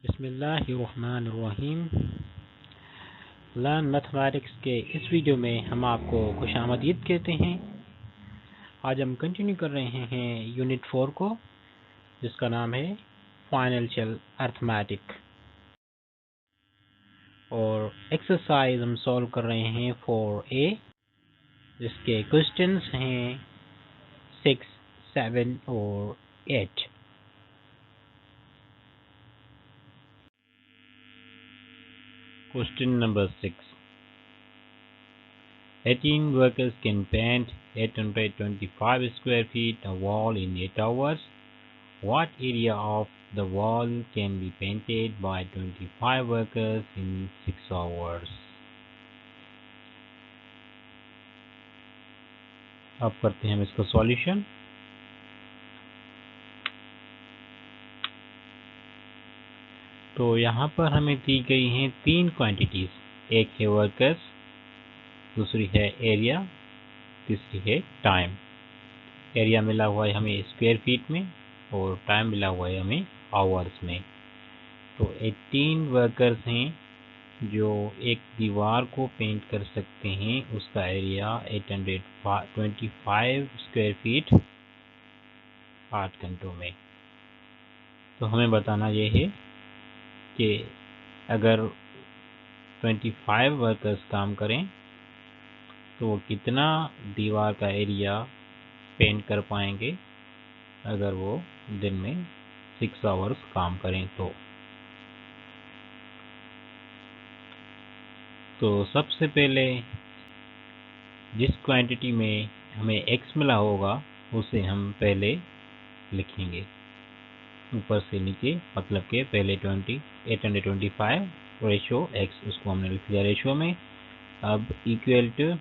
बिस्मिल्लाहिर्रहमानिर्रहीम। Learn mathematics के इस वीडियो में हम आपको खुशामदीद कहते हैं। आज हम कंटिन्यू कर रहे हैं यूनिट 4 को, जिसका नाम है फाइनेंशियल अर्थमेटिक, और एक्सरसाइज हम सॉल्व कर रहे हैं 4A, जिसके क्वेश्चंस हैं 6, 7 और 8। Question number 6. 18 workers can paint 825 square feet a wall in 8 hours. What area of the wall can be painted by 25 workers in 6 hours? अब करते हैं हम इसका सॉल्यूशन। तो यहाँ पर हमें दी गई हैं तीन क्वांटिटीज, एक है वर्कर्स, दूसरी है एरिया, तीसरी है टाइम। एरिया मिला हुआ है हमें स्क्वायर फीट में और टाइम मिला हुआ है हमें आवर्स में। तो 18 वर्कर्स हैं जो एक दीवार को पेंट कर सकते हैं, उसका एरिया 825 स्क्वायर फीट 8 घंटों में। तो हमें बताना ये है कि अगर 25 वर्कर्स काम करें तो वो कितना दीवार का एरिया पेंट कर पाएंगे अगर वो दिन में 6 आवर्स काम करें। तो सबसे पहले जिस क्वांटिटी में हमें x मिला होगा उसे हम पहले लिखेंगे ऊपर से नीचे, मतलब के पहले 825 रेशो x, उसको हमने लिख लिया रेशो में। अब इक्वल टू,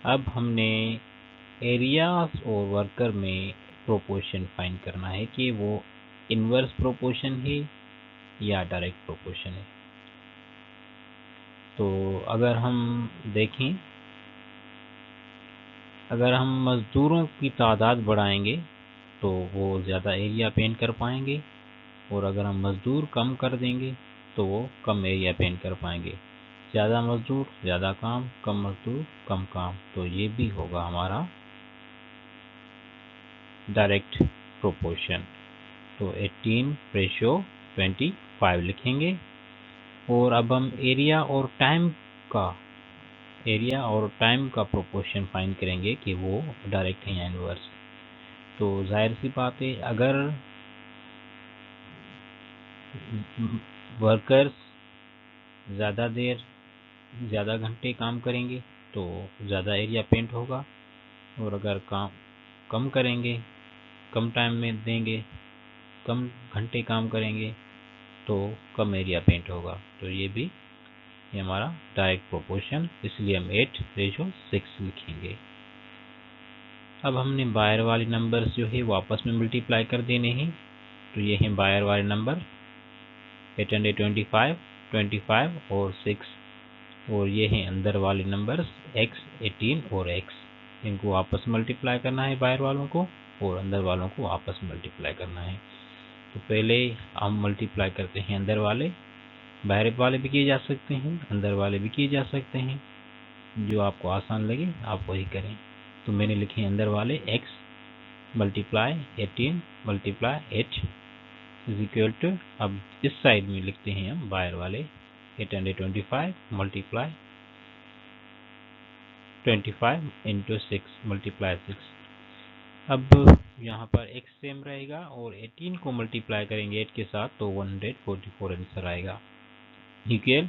अब हमने एरियाज और वर्कर में प्रोपोर्शन फाइंड करना है कि वो इनवर्स प्रोपोर्शन है या डायरेक्ट प्रोपोर्शन है। तो अगर हम देखें, अगर हम मजदूरों की तादाद बढ़ाएंगे तो वो ज़्यादा एरिया पेंट कर पाएंगे, और अगर हम मजदूर कम कर देंगे तो वो कम एरिया पेंट कर पाएंगे। ज़्यादा मजदूर ज़्यादा काम, कम मजदूर कम काम। तो ये भी होगा हमारा डायरेक्ट प्रोपोर्शन। तो 18:25 लिखेंगे। और अब हम एरिया और टाइम का प्रोपोर्शन फाइंड करेंगे कि वो डायरेक्ट है या इनवर्स। तो जाहिर सी बात है, अगर वर्कर्स ज़्यादा देर ज़्यादा घंटे काम करेंगे तो ज़्यादा एरिया पेंट होगा, और अगर काम कम करेंगे, कम टाइम में देंगे, कम घंटे काम करेंगे तो कम एरिया पेंट होगा। तो ये हमारा डायरेक्ट प्रोपोर्शन, इसलिए हम 8:6 लिखेंगे। अब हमने बाहर वाले नंबर्स जो है वो आपस में मल्टीप्लाई कर देने हैं। तो ये हैं बाहर वाले नंबर 825, 25 और 6, और ये हैं अंदर वाले नंबर्स x, 18 और x। इनको आपस में मल्टीप्लाई करना है, बाहर वालों को और अंदर वालों को आपस में मल्टीप्लाई करना है। तो पहले हम मल्टीप्लाई करते हैं अंदर वाले, बाहर वाले भी किए जा सकते हैं, अंदर वाले भी किए जा सकते हैं, जो आपको आसान लगे आप वही करें। तो मैंने लिखे अंदर वाले x multiply 18 multiply 8 is equal to, अब इस साइड में लिखते हैं हम बाहर वाले 825 मल्टीप्लाई 25 इंटू 6 मल्टीप्लाई 6। अब यहाँ पर x सेम रहेगा और 18 को मल्टीप्लाई करेंगे 8 के साथ तो 144 आंसर आएगा इक्वल।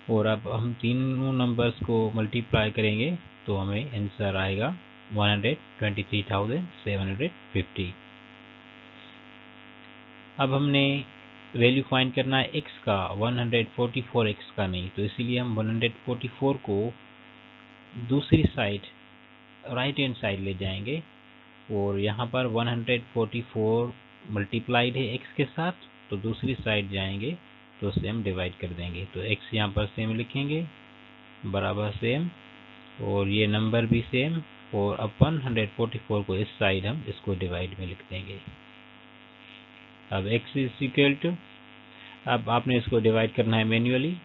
और अब हम तीनों नंबर्स को मल्टीप्लाई करेंगे तो हमें आंसर आएगा 123,750। अब हमने वैल्यू फाइंड करना है x का, 144x का नहीं, तो इसीलिए हम 144 को दूसरी साइड राइट हैंड साइड ले जाएंगे, और यहाँ पर 144 मल्टीप्लाइड है x के साथ, तो दूसरी साइड जाएंगे तो उसे हम डिवाइड कर देंगे। तो x यहाँ पर सेम लिखेंगे, बराबर सेम, और ये नंबर भी सेम, और अब 144 को इस साइड हम इसको डिवाइड में लिख देंगे। अब x इज इक्वल टू, अब आपने इसको डिवाइड करना है मैन्युअली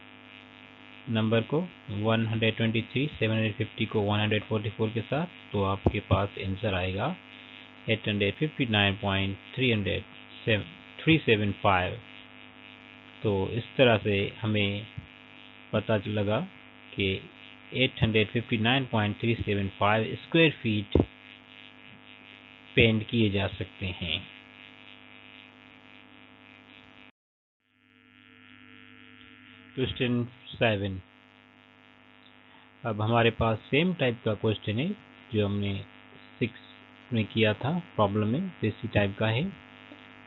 नंबर को 123, 750 को 144 के साथ, तो आपके पास आंसर आएगा 859.375। तो इस तरह से हमें पता लगा कि 859.375 स्क्वायर फीट पेंट किए जा सकते हैं। क्वेश्चन 7। अब हमारे पास सेम टाइप का क्वेश्चन है जो हमने 6 में किया था प्रॉब्लम में, इसी टाइप का है।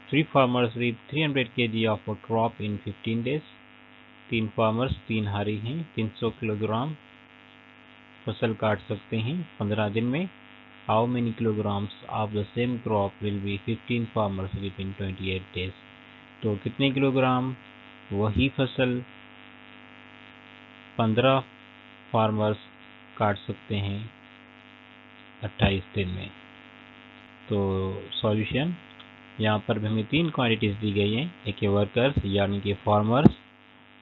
3 farmers reap 300 kg of a crop in 15 days। 3 farmers 3 हारी हैं 300 किलोग्राम फसल काट सकते हैं 15 दिन में। How many kilograms of the same crop will be 15 farmers reap in 28 days? तो कितने किलोग्राम वही फसल 15 फार्मर्स काट सकते हैं 28 दिन में। तो सॉल्यूशन, यहाँ पर भी हमें 3 क्वांटिटीज दी गई हैं, एक है वर्कर्स यानी कि फार्मर्स,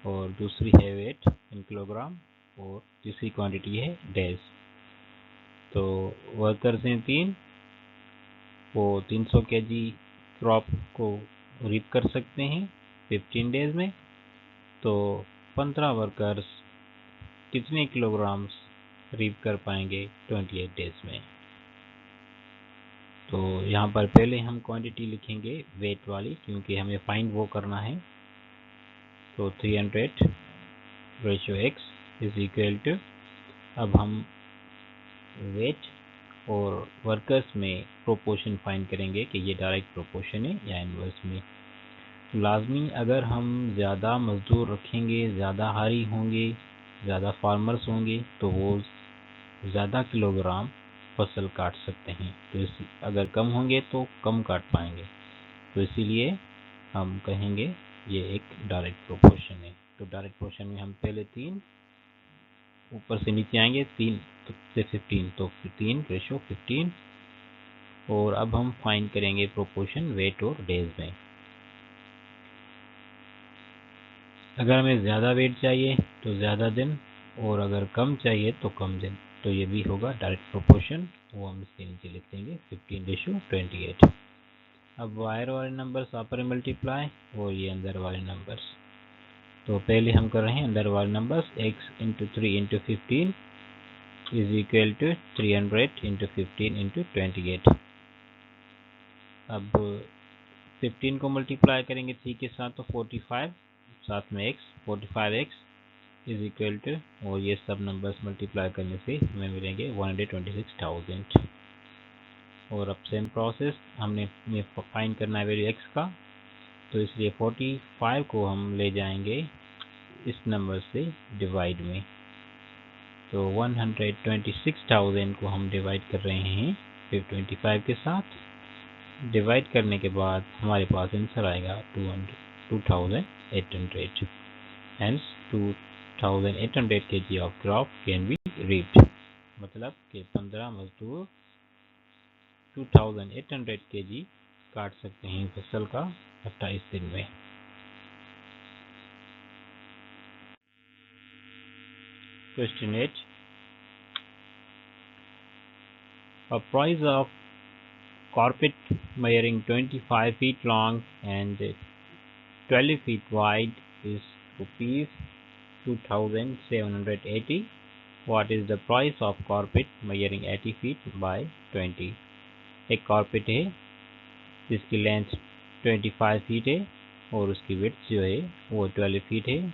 और दूसरी है वेट इन किलोग्राम, और तीसरी क्वांटिटी है डेज। तो वर्कर्स हैं 3, वो 300 केजी क्रॉप को रीप कर सकते हैं 15 डेज में। तो 15 वर्कर्स कितने किलोग्राम्स रीप कर पाएंगे 28 डेज में? तो यहाँ पर पहले हम क्वांटिटी लिखेंगे वेट वाली, क्योंकि हमें फाइंड वो करना है। तो 300 ratio x is equal to, अब हम वेट और वर्कर्स में प्रोपोर्शन फाइंड करेंगे कि ये डायरेक्ट प्रोपोर्शन है या इनवर्स में। लाजमी अगर हम ज़्यादा मजदूर रखेंगे, ज़्यादा हारी होंगे, ज़्यादा फार्मर्स होंगे, तो वो ज़्यादा किलोग्राम फसल काट सकते हैं। तो अगर कम होंगे तो कम काट पाएंगे। तो इसीलिए हम कहेंगे ये एक डायरेक्ट प्रोपोर्शन है। तो डायरेक्ट प्रोपोर्शन में हम पहले 3 ऊपर से नीचे आएंगे, 3 से 15, तो 3:15। और अब हम फाइंड करेंगे प्रोपोर्शन वेट और डेज में। अगर हमें ज़्यादा वेट चाहिए तो ज़्यादा दिन, और अगर कम चाहिए तो कम दिन। तो ये भी होगा डायरेक्ट प्रोपोर्शन, वो हम इसके नीचे लिख देंगे 15:28। अब बाहर वाले नंबर्स ऊपर मल्टीप्लाई और ये अंदर वाले नंबर्स। तो पहले हम कर रहे हैं अंदर वाले numbers, x × 3 × 15 is equal to 300 × 15 × 28। अब 15 को मल्टीप्लाई करेंगे 3 के साथ तो 45, साथ में x 45x is equal to, और ये सब नंबर्स मल्टीप्लाई करने से हमें मिलेंगे 126,000। और अब सेम प्रोसेस हमने फाइंड करना है वैल्यू x का, तो इसलिए 45 को हम ले जाएंगे इस नंबर से डिवाइड में। तो 126,000 को हम डिवाइड कर रहे हैं 25 के साथ। डिवाइड करने के बाद हमारे पास आंसर आएगा 2,800। Hence 2,800 kg of crop can be reaped। मतलब कि 15 मजदूर 2,800 kg काट सकते हैं फसल का 28 दिन में। Question 8. A price of carpet measuring 25 feet long and 12 feet wide is ₹2,780. What is the price of carpet measuring 80 feet by 20? एक कारपेट है जिसकी लेंथ 25 फीट है और उसकी विड्थ जो है वो 12 फीट है।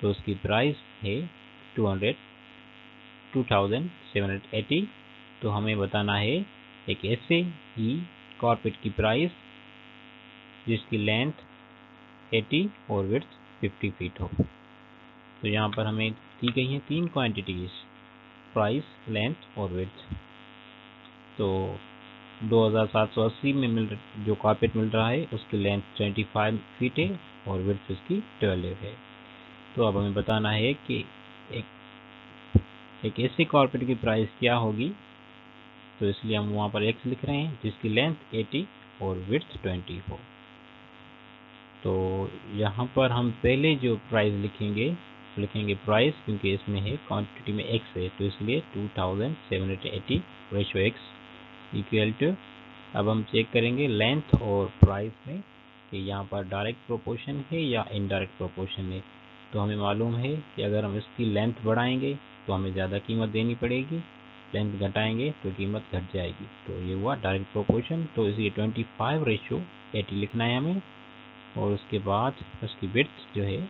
तो उसकी प्राइस है 2,780। तो हमें बताना है एक ऐसे ही कारपेट की प्राइस जिसकी लेंथ 80 और विड्थ 50 फीट हो। तो यहाँ पर हमें दी गई हैं 3 क्वांटिटीज, प्राइस, लेंथ और विड्थ। तो 2,780 में जो कारपेट मिल रहा है उसकी लेंथ 25 फीट है और विड्थ उसकी 12 है। तो अब हमें बताना है कि एक ऐसी कारपेट की प्राइस क्या होगी। तो इसलिए हम वहाँ पर x लिख रहे हैं जिसकी लेंथ 80 और विड्थ 20 हो। तो यहाँ पर हम पहले जो प्राइस लिखेंगे प्राइस, क्योंकि इसमें है क्वांटिटी में x है, तो इसलिए 2780 रेशो x इक्वल टू, अब हम चेक करेंगे लेंथ और प्राइस में कि यहाँ पर डायरेक्ट प्रोपोर्शन है या इनडायरेक्ट प्रोपोर्शन है। तो हमें मालूम है कि अगर हम इसकी लेंथ बढ़ाएंगे तो हमें ज़्यादा कीमत देनी पड़ेगी, लेंथ घटाएंगे तो कीमत घट जाएगी। तो ये हुआ डायरेक्ट प्रोपोर्शन। तो इसलिए 25/80 लिखना है हमें, और उसके बाद उसकी विड्थ जो है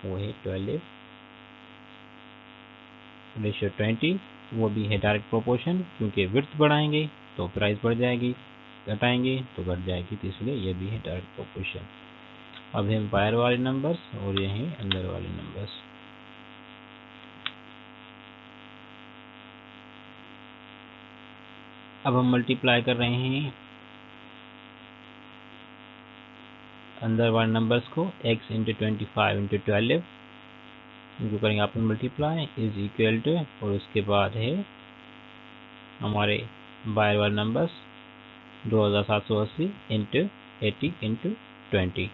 वो है 12/20, वो भी है डायरेक्ट प्रोपोर्शन, क्योंकि विड्थ बढ़ाएंगे तो प्राइस बढ़ जाएगी, घटाएंगे तो घट जाएगी, तो इसलिए ये भी है डायरेक्ट प्रोपोर्शन। अब हैं बाहर वाले नंबर्स और ये हैं अंदर वाले नंबर्स। अब हम मल्टीप्लाई कर रहे हैं अंदर वाले नंबर्स को, x इंटू 25 इंटू 12, इनको करेंगे आपस में मल्टीप्लाई, इज इक्वल टू, और उसके बाद है हमारे बाहर वाले नंबर्स 2780 इंटू 80 इंटू 20।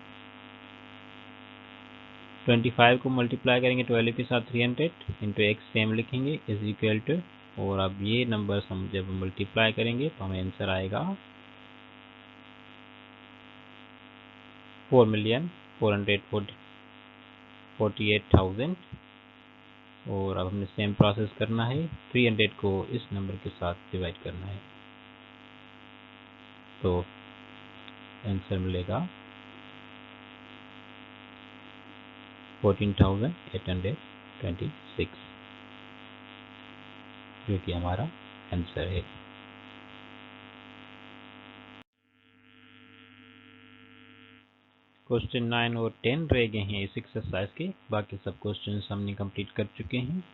25 को मल्टीप्लाई करेंगे 12 के साथ 300 इंटू x सेम लिखेंगे इज इक्वल टू, और अब ये नंबर्स हम जब मल्टीप्लाई करेंगे तो हमें आंसर आएगा 4,448,000। और अब हमें सेम प्रोसेस करना है, 300 को इस नंबर के साथ डिवाइड करना है, तो आंसर मिलेगा 14,826, जो कि हमारा आंसर है। क्वेश्चन 9 और 10 रह गए हैं इस एक्सरसाइज के, बाकी सब क्वेश्चन हमने कंप्लीट कर चुके हैं,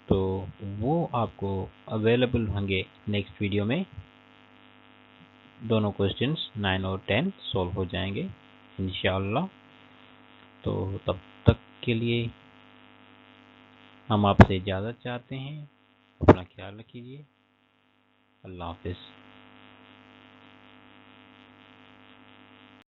तो वो आपको अवेलेबल होंगे नेक्स्ट वीडियो में। दोनों क्वेश्चंस 9 और 10 सॉल्व हो जाएंगे इंशाअल्लाह। तो तब तक के लिए हम आपसे इजाज़त चाहते हैं, अपना ख्याल रखिए, अल्लाह हाफिज़।